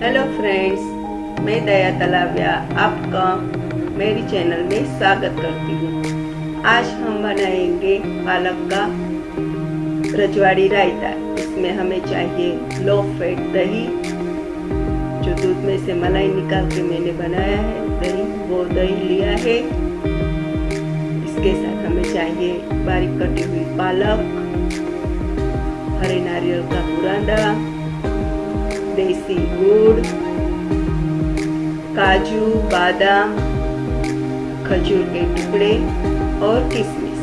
Hello friends, मैं दया तलाविया आपका मेरी चैनल में स्वागत करती हूँ। आज हम बनाएंगे पालक का रजवाड़ी रायता। इसमें हमें चाहिए लो फैट दही, जो दूध में से मलाई निकाल के मैंने बनाया है दही, वो दही लिया है। इसके साथ हमें चाहिए बारीक कटी हुई पालक, हरे नारियल का बुरादा, देसी गुड़, काजू, बादाम, खजूर के टुकड़े और किशमिश।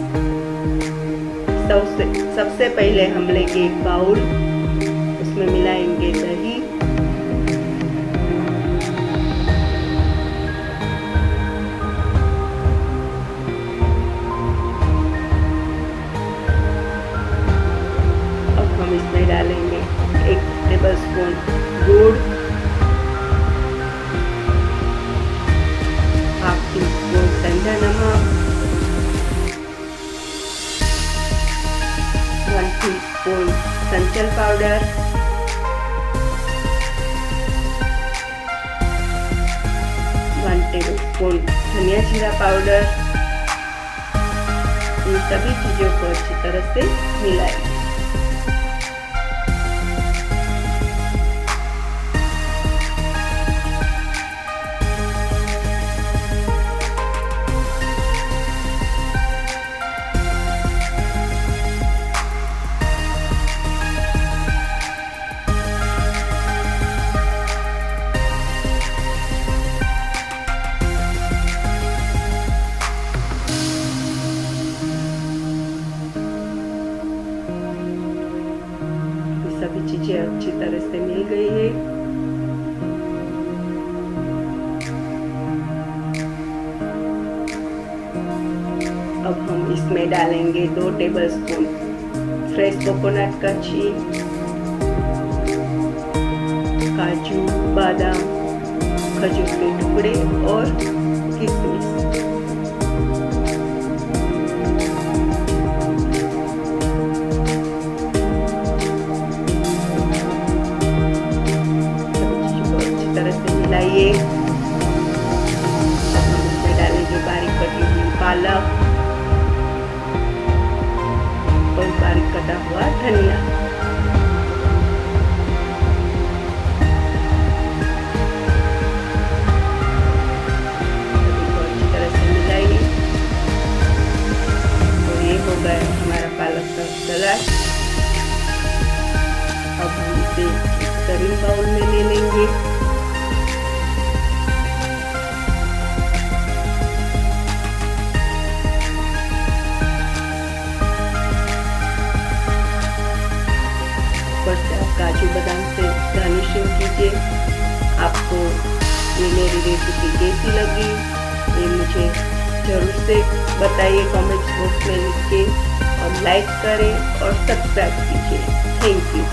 सबसे पहले हम लेंगे एक बाउल, उसमें मिलाएंगे दही, अब हम इसमें डालेंगे 1 टेबलस्पून गुड़, 1/2 टीस्पून ठंडा नमक, 1 टीस्पून संचल पाउडर, 1 टेबलस्पून धनिया जीरा पाउडर। इन सभी चीजों को अच्छी तरह से मिलाएं। सभी चीजें अच्छी तरह से मिल गई है। अब हम इसमें डालेंगे 2 टेबलस्पून फ्रेश कोकोनट का छीन, काजू, बादाम, खजूर के टुकड़े और किशमिश। मिलाइए। इसमें डालेंगे बारीक कटी हुई पालक और बारीक कटा हुआ धनिया। अच्छी तरह से मिलाइए। और ये हो गया हमारा पालक का सलाद। अब हम इसे सर्विंग बाउल में ले लेंगे। काजू बादाम से गार्निशिंग कीजिए। आपको ये मेरी रेसिपी कैसी लगी ये मुझे जरूर से बताइए कमेंट्स बॉक्स में लिख के, और लाइक करें और सब्सक्राइब कीजिए। Thank you.